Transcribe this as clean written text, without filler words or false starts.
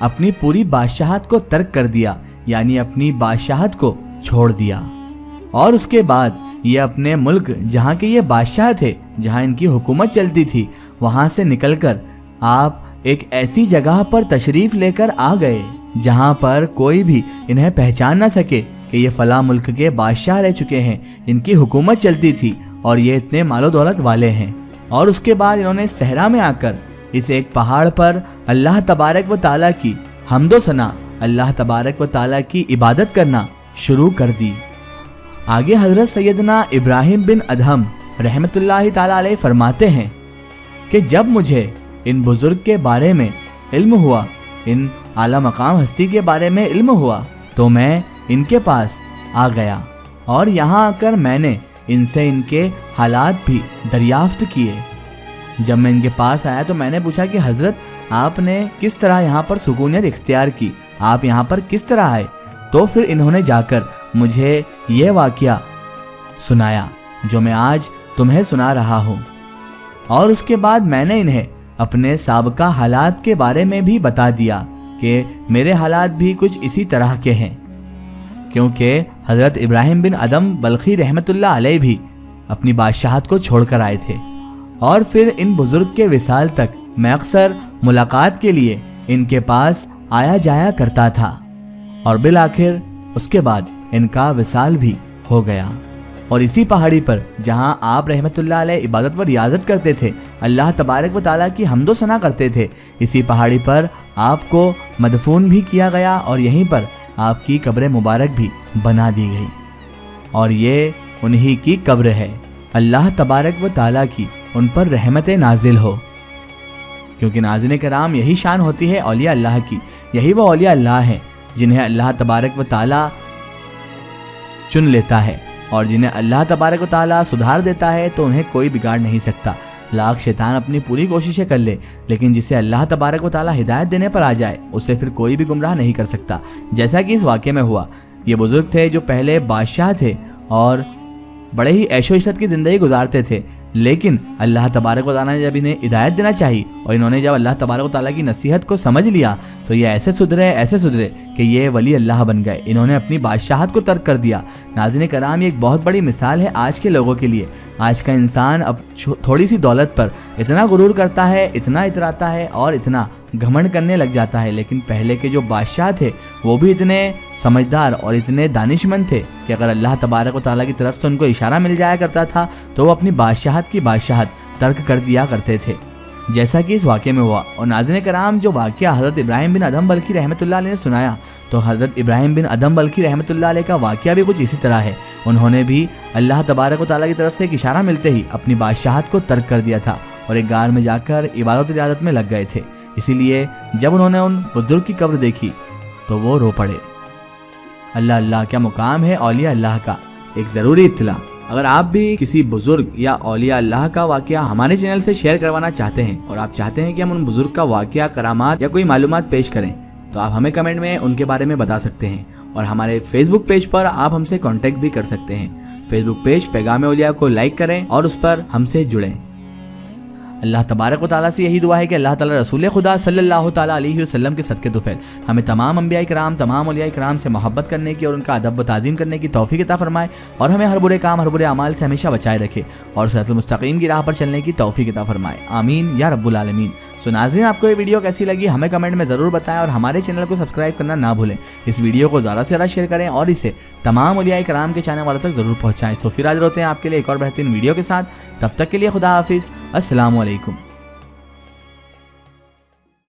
اپنی پوری بادشاہت کو ترک کر دیا، یعنی اپنی بادشاہت کو چھوڑ دیا، اور اس کے بعد یہ اپنے ملک جہاں کے یہ بادشاہ تھے، جہاں ان کی حکومت چلتی تھی، وہاں سے نکل کر آپ ایک ایسی جگہ پر تشریف لے کر آ گئے جہاں پر کوئی بھی انہیں پہچان نہ سکے کہ یہ فلاں ملک کے بادشاہ رہ چکے ہیں، ان کی حکومت چلتی تھی اور یہ اتنے مال و دولت والے ہیں۔ اور اس کے بعد انہوں نے صحرا میں آ کر اس ایک پہاڑ پر اللہ تبارک و تعالیٰ کی حمد و ثنا، اللہ تبارک و تعالیٰ کی عبادت کرنا شروع کر دی۔ آگے حضرت سیدنا ابراہیم بن ادہم رحمۃ اللہ تعالیٰ علیہ فرماتے ہیں کہ جب مجھے ان بزرگ کے بارے میں علم ہوا، ان اعلیٰ مقام ہستی کے بارے میں علم ہوا، تو میں ان کے پاس آ گیا اور یہاں آ کر میں نے ان سے ان کے حالات بھی دریافت کیے۔ جب میں ان کے پاس آیا تو میں نے پوچھا کہ حضرت آپ نے کس طرح یہاں پر سکونیت اختیار کی، آپ یہاں پر کس طرح آئے؟ تو پھر انہوں نے جا کر مجھے یہ واقعہ سنایا جو میں آج تمہیں سنا رہا ہوں، اور اس کے بعد میں نے انہیں اپنے سابقہ حالات کے بارے میں بھی بتا دیا کہ میرے حالات بھی کچھ اسی طرح کے ہیں، کیونکہ حضرت ابراہیم بن ادہم بلخی رحمۃ اللہ علیہ بھی اپنی بادشاہت کو چھوڑ کر آئے تھے، اور پھر ان بزرگ کے وصال تک میں اکثر ملاقات کے لیے ان کے پاس آیا جایا کرتا تھا، اور بالآخر اس کے بعد ان کا وصال بھی ہو گیا۔ اور اسی پہاڑی پر جہاں آپ رحمت اللہ علیہ عبادت و ریاضت کرتے تھے، اللہ تبارک و تعالیٰ کی حمد و ثنا کرتے تھے، اسی پہاڑی پر آپ کو مدفون بھی کیا گیا اور یہیں پر آپ کی قبر مبارک بھی بنا دی گئی، اور یہ انہی کی قبر ہے۔ اللہ تبارک و تعالیٰ کی ان پر رحمت نازل ہو، کیونکہ ناظرین کرام یہی شان ہوتی ہے اولیاء اللہ کی، یہی وہ اولیاء اللہ ہیں جنہیں اللہ تبارک و تعالیٰ چن لیتا ہے، اور جنہیں اللہ تبارک و تعالیٰ سدھار دیتا ہے تو انہیں کوئی بگاڑ نہیں سکتا۔ لاکھ شیطان اپنی پوری کوششیں کر لے، لیکن جسے اللہ تبارک و تعالیٰ ہدایت دینے پر آ جائے اسے پھر کوئی بھی گمراہ نہیں کر سکتا۔ جیسا کہ اس واقعے میں ہوا، یہ بزرگ تھے جو پہلے بادشاہ تھے اور بڑے ہی عیش و عشرت کی زندگی گزارتے تھے، لیکن اللہ تبارک و تعالیٰ نے جب انہیں ہدایت دینا چاہی اور انہوں نے جب اللہ تبارک و تعالیٰ کی نصیحت کو سمجھ لیا تو یہ ایسے سدھرے کہ یہ ولی اللہ بن گئے، انہوں نے اپنی بادشاہت کو ترک کر دیا۔ ناظرین کرام، یہ ایک بہت بڑی مثال ہے آج کے لوگوں کے لیے۔ آج کا انسان اب تھوڑی سی دولت پر اتنا غرور کرتا ہے، اتنا اتراتا ہے اور اتنا گھمنڈ کرنے لگ جاتا ہے، لیکن پہلے کے جو بادشاہ تھے وہ بھی اتنے سمجھدار اور اتنے دانشمند تھے کہ اگر اللہ تبارک و تعالیٰ کی طرف سے ان کو اشارہ مل جایا کرتا تھا تو وہ اپنی بادشاہت کی بادشاہت ترک کر دیا کرتے تھے، جیسا کہ اس واقعے میں ہوا۔ اور ناظرین کرام، جو واقعہ حضرت ابراہیم بن ادہم بلخی رحمۃ اللہ علیہ نے سنایا، تو حضرت ابراہیم بن ادہم بلخی رحمۃ اللہ علیہ کا واقعہ بھی کچھ اسی طرح ہے۔ انہوں نے بھی اللہ تبارک و تعالیٰ کی طرف سے ایک اشارہ ملتے ہی اپنی بادشاہت کو ترک کر دیا تھا اور ایک غار میں جا کر عبادت و ریاضت میں لگ گئے تھے۔ اسی لیے جب انہوں نے ان بزرگ کی قبر دیکھی تو وہ رو پڑے۔ اللہ اللہ، کیا مقام ہے اولیاء اللہ کا۔ ایک ضروری اطلاع، اگر آپ بھی کسی بزرگ یا اولیاء اللہ کا واقعہ ہمارے چینل سے شیئر کروانا چاہتے ہیں اور آپ چاہتے ہیں کہ ہم ان بزرگ کا واقعہ، کرامات یا کوئی معلومات پیش کریں، تو آپ ہمیں کمنٹ میں ان کے بارے میں بتا سکتے ہیں، اور ہمارے فیس بک پیج پر آپ ہم سے کانٹیکٹ بھی کر سکتے ہیں۔ فیس بک پیج پیغام اولیاء کو لائک کریں اور اس پر ہم سے جڑیں۔ اللہ تبارک و تعالیٰ سے یہی دعا ہے کہ اللہ تعالیٰ رسول خدا صلی اللہ تعالیٰ علیہ وسلم کے صدقے طفیل ہمیں تمام انبیاء کرام، تمام اولیاء کرام سے محبت کرنے کی اور ان کا ادب و تعظیم کرنے کی توفیق عطا فرمائے، اور ہمیں ہر برے کام، ہر برے اعمال سے ہمیشہ بچائے رکھے، اور صراط المستقیم کی راہ پر چلنے کی توفیق عطا فرمائے، آمین یا رب العالمین۔ سو ناظرین، آپ کو یہ ویڈیو کیسی لگی ہمیں کمنٹ میں ضرور بتائیں، اور ہمارے چینل کو سبسکرائب کرنا نہ بھولیں۔ اس ویڈیو کو زیادہ سے زیادہ شیئر کریں اور اسے تمام اولیاء کرام کے چاہنے والوں تک ضرور پہنچائیں۔ سو پھر حاضر ہوتے ہیں آپ کے لیے ایک اور بہترین ویڈیو کے ساتھ، تب تک کے لیے خدا حافظ، السلام علیکم۔